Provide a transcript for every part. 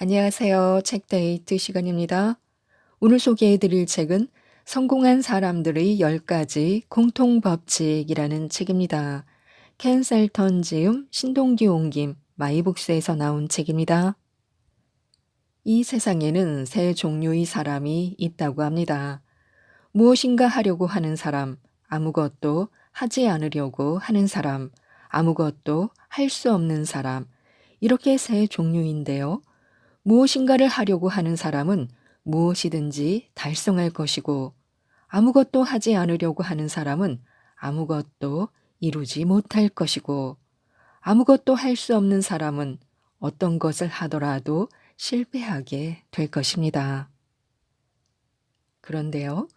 안녕하세요. 책데이트 시간입니다. 오늘 소개해드릴 책은 성공한 사람들의 10가지 공통법칙이라는 책입니다. 켄 셀턴 지음, 신동기 옮김, 마이북스에서 나온 책입니다. 이 세상에는 세 종류의 사람이 있다고 합니다. 무엇인가 하려고 하는 사람, 아무것도 하지 않으려고 하는 사람, 아무것도 할 수 없는 사람, 이렇게 세 종류인데요. 무엇인가를 하려고 하는 사람은 무엇이든지 달성할 것이고, 아무것도 하지 않으려고 하는 사람은 아무것도 이루지 못할 것이고, 아무것도 할 수 없는 사람은 어떤 것을 하더라도 실패하게 될 것입니다. 그런데요,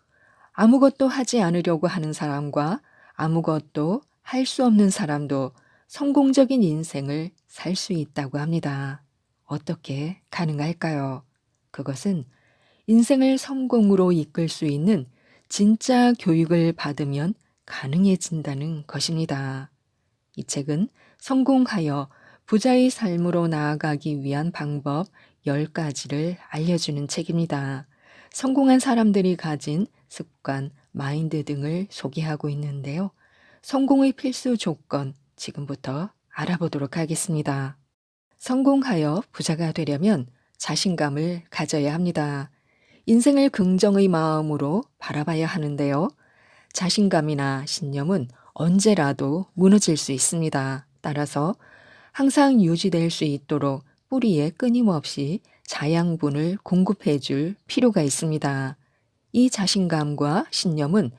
아무것도 하지 않으려고 하는 사람과 아무것도 할 수 없는 사람도 성공적인 인생을 살 수 있다고 합니다. 어떻게 가능할까요? 그것은 인생을 성공으로 이끌 수 있는 진짜 교육을 받으면 가능해진다는 것입니다. 이 책은 성공하여 부자의 삶으로 나아가기 위한 방법 10가지를 알려주는 책입니다. 성공한 사람들이 가진 습관, 마인드 등을 소개하고 있는데요. 성공의 필수 조건, 지금부터 알아보도록 하겠습니다. 성공하여 부자가 되려면 자신감을 가져야 합니다. 인생을 긍정의 마음으로 바라봐야 하는데요. 자신감이나 신념은 언제라도 무너질 수 있습니다. 따라서 항상 유지될 수 있도록 뿌리에 끊임없이 자양분을 공급해 줄 필요가 있습니다. 이 자신감과 신념은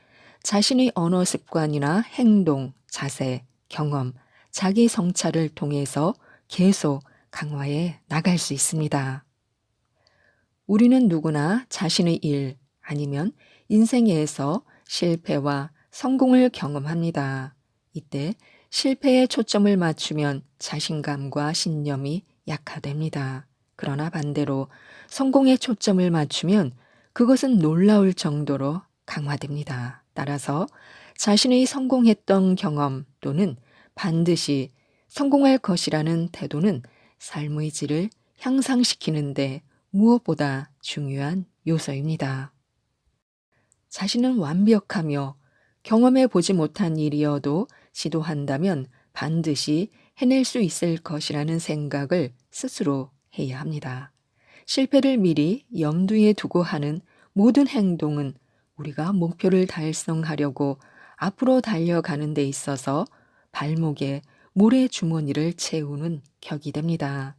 자신의 언어 습관이나 행동, 자세, 경험, 자기 성찰을 통해서 계속 강화해 나갈 수 있습니다. 우리는 누구나 자신의 일 아니면 인생에서 실패와 성공을 경험합니다. 이때 실패에 초점을 맞추면 자신감과 신념이 약화됩니다. 그러나 반대로 성공에 초점을 맞추면 그것은 놀라울 정도로 강화됩니다. 따라서 자신의 성공했던 경험 또는 반드시 성공할 것이라는 태도는 삶의 질을 향상시키는데 무엇보다 중요한 요소입니다. 자신은 완벽하며 경험해 보지 못한 일이어도 시도한다면 반드시 해낼 수 있을 것이라는 생각을 스스로 해야 합니다. 실패를 미리 염두에 두고 하는 모든 행동은 우리가 목표를 달성하려고 앞으로 달려가는 데 있어서 발목에 모래 주머니를 채우는 격이 됩니다.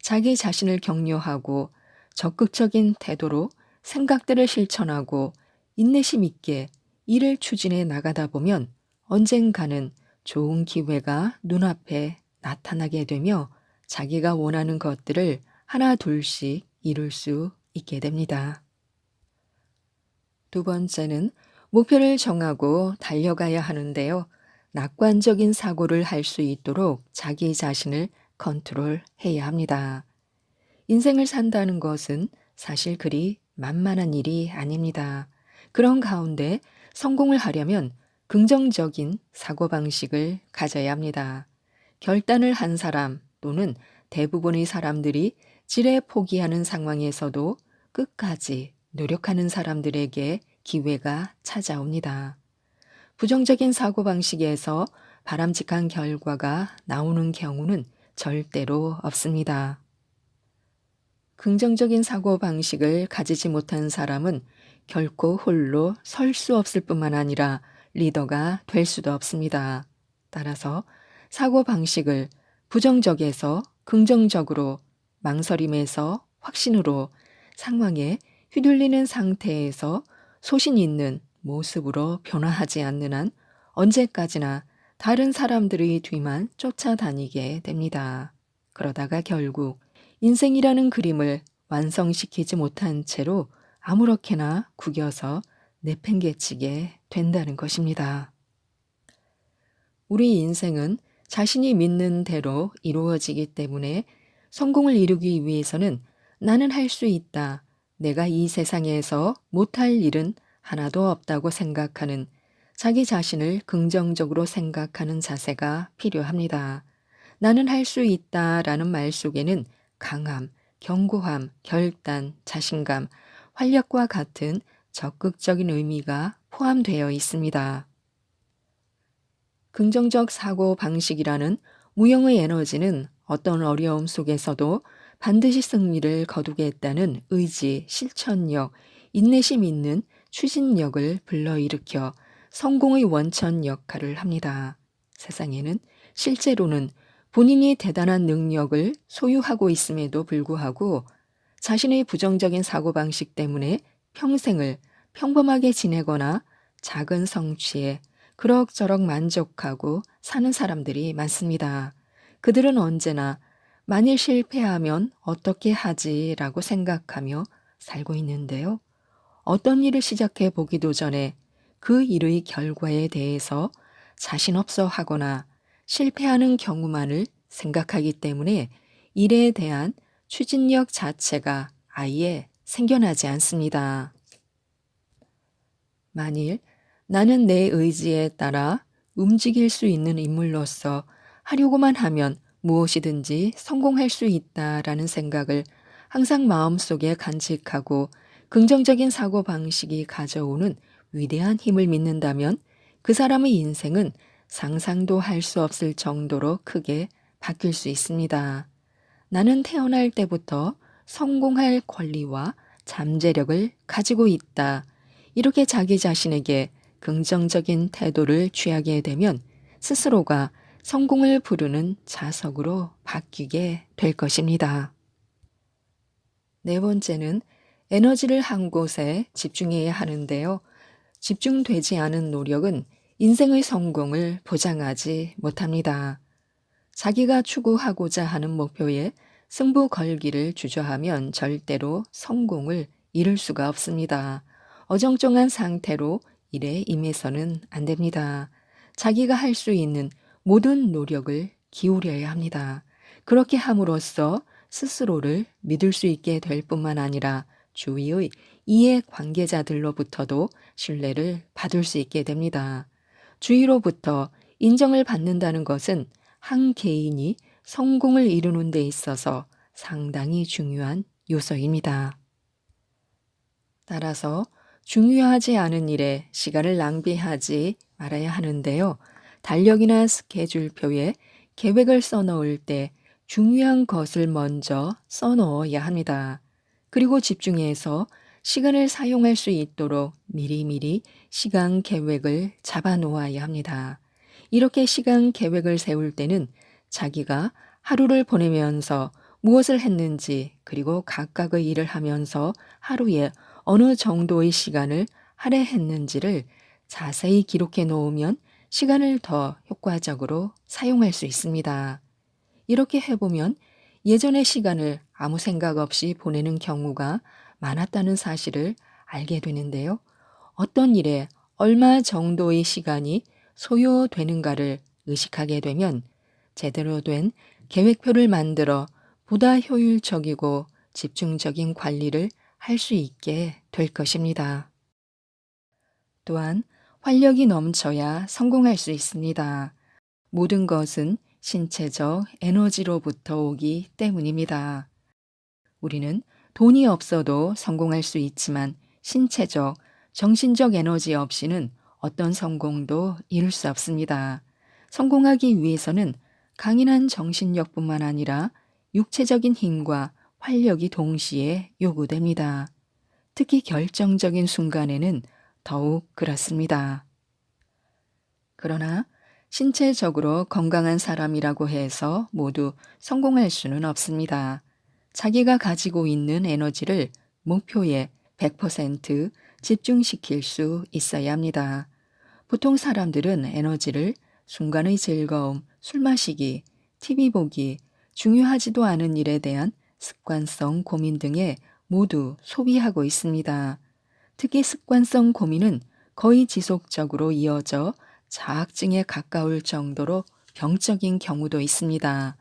자기 자신을 격려하고 적극적인 태도로 생각들을 실천하고 인내심 있게 일을 추진해 나가다 보면 언젠가는 좋은 기회가 눈앞에 나타나게 되며 자기가 원하는 것들을 하나 둘씩 이룰 수 있게 됩니다. 두 번째는 목표를 정하고 달려가야 하는데요. 낙관적인 사고를 할 수 있도록 자기 자신을 컨트롤해야 합니다. 인생을 산다는 것은 사실 그리 만만한 일이 아닙니다. 그런 가운데 성공을 하려면 긍정적인 사고방식을 가져야 합니다. 결단을 한 사람 또는 대부분의 사람들이 지레 포기하는 상황에서도 끝까지 노력하는 사람들에게 기회가 찾아옵니다. 부정적인 사고방식에서 바람직한 결과가 나오는 경우는 절대로 없습니다. 긍정적인 사고방식을 가지지 못한 사람은 결코 홀로 설 수 없을 뿐만 아니라 리더가 될 수도 없습니다. 따라서 사고방식을 부정적에서 긍정적으로, 망설임에서 확신으로, 상황에 휘둘리는 상태에서 소신 있는 모습으로 변화하지 않는 한 언제까지나 다른 사람들의 뒤만 쫓아다니게 됩니다. 그러다가 결국 인생이라는 그림을 완성시키지 못한 채로 아무렇게나 구겨서 내팽개치게 된다는 것입니다. 우리 인생은 자신이 믿는 대로 이루어지기 때문에 성공을 이루기 위해서는 나는 할 수 있다. 내가 이 세상에서 못할 일은 하나도 없다고 생각하는 자기 자신을 긍정적으로 생각하는 자세가 필요합니다. 나는 할 수 있다라는 말 속에는 강함, 견고함, 결단, 자신감, 활력과 같은 적극적인 의미가 포함되어 있습니다. 긍정적 사고 방식이라는 무형의 에너지는 어떤 어려움 속에서도 반드시 승리를 거두겠다는 의지, 실천력, 인내심 있는 추진력을 불러일으켜 성공의 원천 역할을 합니다. 세상에는 실제로는 본인이 대단한 능력을 소유하고 있음에도 불구하고 자신의 부정적인 사고방식 때문에 평생을 평범하게 지내거나 작은 성취에 그럭저럭 만족하고 사는 사람들이 많습니다. 그들은 언제나 만일 실패하면 어떻게 하지라고 생각하며 살고 있는데요. 어떤 일을 시작해 보기도 전에 그 일의 결과에 대해서 자신 없어 하거나 실패하는 경우만을 생각하기 때문에 일에 대한 추진력 자체가 아예 생겨나지 않습니다. 만일 나는 내 의지에 따라 움직일 수 있는 인물로서 하려고만 하면 무엇이든지 성공할 수 있다라는 생각을 항상 마음속에 간직하고 긍정적인 사고방식이 가져오는 위대한 힘을 믿는다면 그 사람의 인생은 상상도 할 수 없을 정도로 크게 바뀔 수 있습니다. 나는 태어날 때부터 성공할 권리와 잠재력을 가지고 있다. 이렇게 자기 자신에게 긍정적인 태도를 취하게 되면 스스로가 성공을 부르는 자석으로 바뀌게 될 것입니다. 네 번째는 에너지를 한 곳에 집중해야 하는데요. 집중되지 않은 노력은 인생의 성공을 보장하지 못합니다. 자기가 추구하고자 하는 목표에 승부 걸기를 주저하면 절대로 성공을 이룰 수가 없습니다. 어정쩡한 상태로 일에 임해서는 안 됩니다. 자기가 할 수 있는 모든 노력을 기울여야 합니다. 그렇게 함으로써 스스로를 믿을 수 있게 될 뿐만 아니라 주위의 이해 관계자들로부터도 신뢰를 받을 수 있게 됩니다. 주위로부터 인정을 받는다는 것은 한 개인이 성공을 이루는 데 있어서 상당히 중요한 요소입니다. 따라서 중요하지 않은 일에 시간을 낭비하지 말아야 하는데요. 달력이나 스케줄표에 계획을 써놓을 때 중요한 것을 먼저 써놓아야 합니다. 그리고 집중해서 시간을 사용할 수 있도록 미리미리 시간 계획을 잡아 놓아야 합니다. 이렇게 시간 계획을 세울 때는 자기가 하루를 보내면서 무엇을 했는지 그리고 각각의 일을 하면서 하루에 어느 정도의 시간을 할애했는지를 자세히 기록해 놓으면 시간을 더 효과적으로 사용할 수 있습니다. 이렇게 해보면 예전의 시간을 아무 생각 없이 보내는 경우가 많았다는 사실을 알게 되는데요. 어떤 일에 얼마 정도의 시간이 소요되는가를 의식하게 되면 제대로 된 계획표를 만들어 보다 효율적이고 집중적인 관리를 할 수 있게 될 것입니다. 또한 활력이 넘쳐야 성공할 수 있습니다. 모든 것은 신체적 에너지로부터 오기 때문입니다. 우리는 돈이 없어도 성공할 수 있지만 신체적, 정신적 에너지 없이는 어떤 성공도 이룰 수 없습니다. 성공하기 위해서는 강인한 정신력뿐만 아니라 육체적인 힘과 활력이 동시에 요구됩니다. 특히 결정적인 순간에는 더욱 그렇습니다. 그러나 신체적으로 건강한 사람이라고 해서 모두 성공할 수는 없습니다. 자기가 가지고 있는 에너지를 목표에 100% 집중시킬 수 있어야 합니다. 보통 사람들은 에너지를 순간의 즐거움, 술 마시기, TV 보기, 중요하지도 않은 일에 대한 습관성 고민 등에 모두 소비하고 있습니다. 특히 습관성 고민은 거의 지속적으로 이어져 자학증에 가까울 정도로 병적인 경우도 있습니다.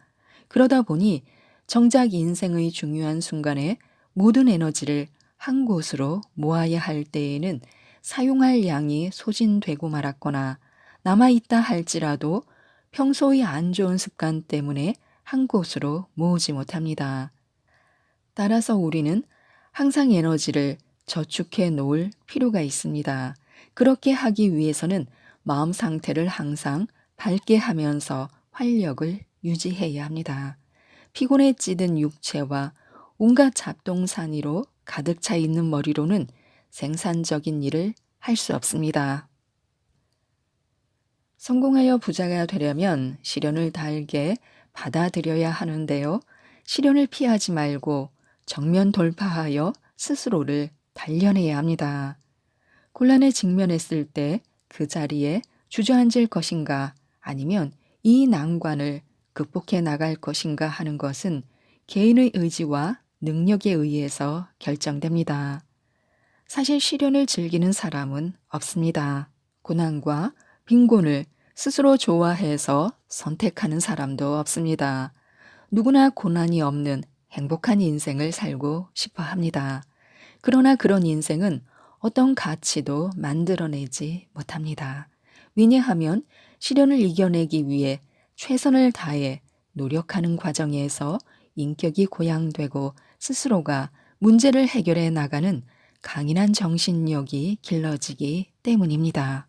그러다 보니 정작 인생의 중요한 순간에 모든 에너지를 한 곳으로 모아야 할 때에는 사용할 양이 소진되고 말았거나 남아있다 할지라도 평소의 안 좋은 습관 때문에 한 곳으로 모으지 못합니다. 따라서 우리는 항상 에너지를 저축해 놓을 필요가 있습니다. 그렇게 하기 위해서는 마음 상태를 항상 밝게 하면서 활력을 유지해야 합니다. 피곤에 찌든 육체와 온갖 잡동사니로 가득 차 있는 머리로는 생산적인 일을 할 수 없습니다. 성공하여 부자가 되려면 시련을 달게 받아들여야 하는데요. 시련을 피하지 말고 정면 돌파하여 스스로를 단련해야 합니다. 곤란에 직면했을 때 그 자리에 주저앉을 것인가 아니면 이 난관을 극복해 나갈 것인가 하는 것은 개인의 의지와 능력에 의해서 결정됩니다. 사실 시련을 즐기는 사람은 없습니다. 고난과 빈곤을 스스로 좋아해서 선택하는 사람도 없습니다. 누구나 고난이 없는 행복한 인생을 살고 싶어 합니다. 그러나 그런 인생은 어떤 가치도 만들어내지 못합니다. 왜냐하면 시련을 이겨내기 위해 최선을 다해 노력하는 과정에서 인격이 고양되고 스스로가 문제를 해결해 나가는 강인한 정신력이 길러지기 때문입니다.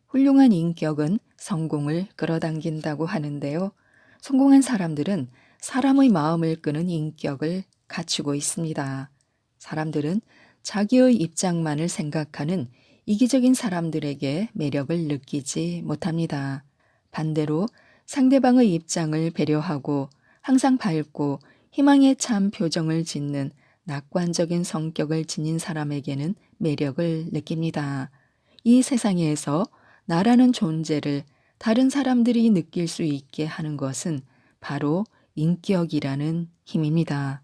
훌륭한 인격은 성공을 끌어당긴다고 하는데요. 성공한 사람들은 사람의 마음을 끄는 인격을 갖추고 있습니다. 사람들은 자기의 입장만을 생각하는 이기적인 사람들에게 매력을 느끼지 못합니다. 반대로 상대방의 입장을 배려하고 항상 밝고 희망에 찬 표정을 짓는 낙관적인 성격을 지닌 사람에게는 매력을 느낍니다. 이 세상에서 나라는 존재를 다른 사람들이 느낄 수 있게 하는 것은 바로 인격이라는 힘입니다.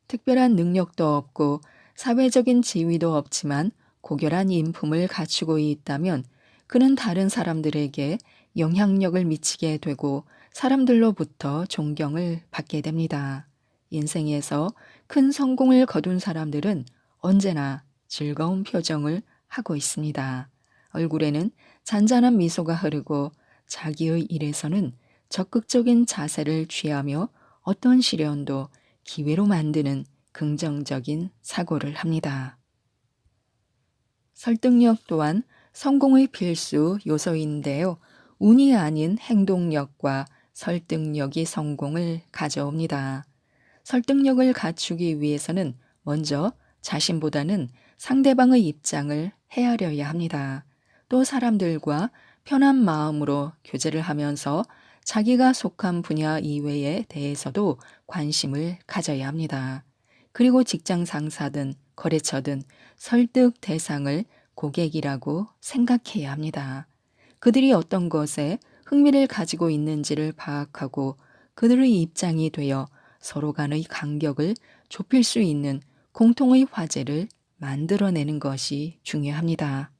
특별한 능력도 없고 사회적인 지위도 없지만 고결한 인품을 갖추고 있다면 그는 다른 사람들에게 영향력을 미치게 되고 사람들로부터 존경을 받게 됩니다. 인생에서 큰 성공을 거둔 사람들은 언제나 즐거운 표정을 하고 있습니다. 얼굴에는 잔잔한 미소가 흐르고 자기의 일에서는 적극적인 자세를 취하며 어떤 시련도 기회로 만드는 긍정적인 사고를 합니다. 설득력 또한 성공의 필수 요소인데요. 운이 아닌 행동력과 설득력이 성공을 가져옵니다. 설득력을 갖추기 위해서는 먼저 자신보다는 상대방의 입장을 헤아려야 합니다. 또 사람들과 편한 마음으로 교제를 하면서 자기가 속한 분야 이외에 대해서도 관심을 가져야 합니다. 그리고 직장 상사든 거래처든 설득 대상을 고객이라고 생각해야 합니다. 그들이 어떤 것에 흥미를 가지고 있는지를 파악하고 그들의 입장이 되어 서로 간의 간격을 좁힐 수 있는 공통의 화제를 만들어내는 것이 중요합니다.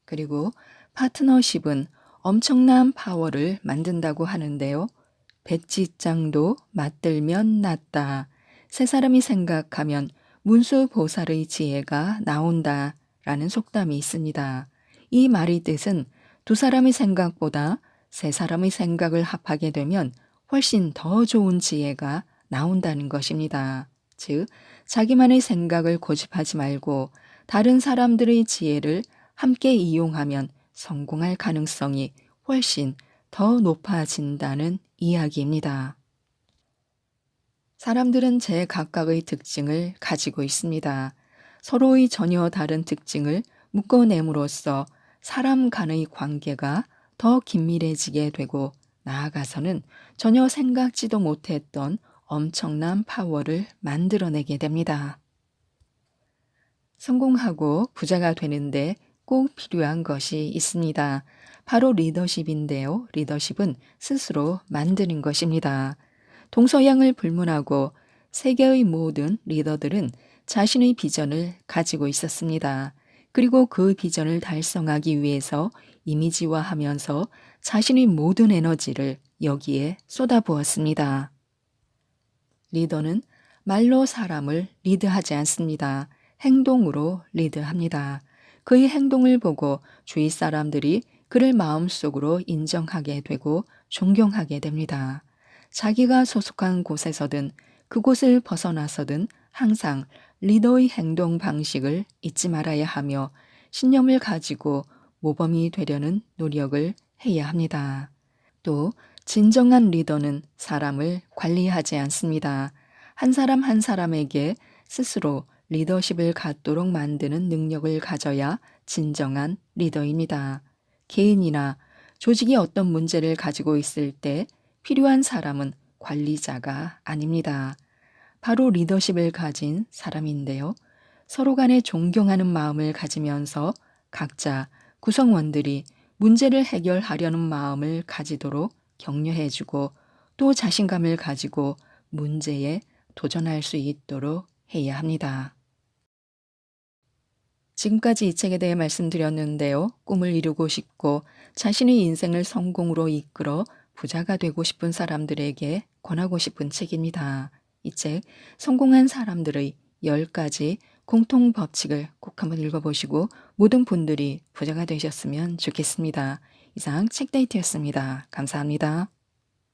그리고 파트너십은 엄청난 파워를 만든다고 하는데요. 백지장도 맞들면 낫다. 세 사람이 생각하면 문수보살의 지혜가 나온다. 라는 속담이 있습니다. 이 말의 뜻은 두 사람의 생각보다 세 사람의 생각을 합하게 되면 훨씬 더 좋은 지혜가 나온다는 것입니다. 즉, 자기만의 생각을 고집하지 말고 다른 사람들의 지혜를 함께 이용하면 성공할 가능성이 훨씬 더 높아진다는 이야기입니다. 사람들은 제각각의 특징을 가지고 있습니다. 서로의 전혀 다른 특징을 묶어냄으로써 사람 간의 관계가 더 긴밀해지게 되고 나아가서는 전혀 생각지도 못했던 엄청난 파워를 만들어내게 됩니다. 성공하고 부자가 되는데 꼭 필요한 것이 있습니다. 바로 리더십인데요. 리더십은 스스로 만드는 것입니다. 동서양을 불문하고 세계의 모든 리더들은 자신의 비전을 가지고 있었습니다. 그리고 그 비전을 달성하기 위해서 이미지화하면서 자신의 모든 에너지를 여기에 쏟아부었습니다. 리더는 말로 사람을 리드하지 않습니다. 행동으로 리드합니다. 그의 행동을 보고 주위 사람들이 그를 마음속으로 인정하게 되고 존경하게 됩니다. 자기가 소속한 곳에서든 그곳을 벗어나서든 항상 리더의 행동 방식을 잊지 말아야 하며 신념을 가지고 모범이 되려는 노력을 해야 합니다. 또 진정한 리더는 사람을 관리하지 않습니다. 한 사람 한 사람에게 스스로 리더십을 갖도록 만드는 능력을 가져야 진정한 리더입니다. 개인이나 조직이 어떤 문제를 가지고 있을 때 필요한 사람은 관리자가 아닙니다. 바로 리더십을 가진 사람인데요. 서로 간에 존경하는 마음을 가지면서 각자 구성원들이 문제를 해결하려는 마음을 가지도록 격려해주고 또 자신감을 가지고 문제에 도전할 수 있도록 해야 합니다. 지금까지 이 책에 대해 말씀드렸는데요. 꿈을 이루고 싶고 자신의 인생을 성공으로 이끌어 부자가 되고 싶은 사람들에게 권하고 싶은 책입니다. 이 책 성공한 사람들의 10가지 공통 법칙을 꼭 한번 읽어보시고 모든 분들이 부자가 되셨으면 좋겠습니다. 이상 책데이트였습니다. 감사합니다.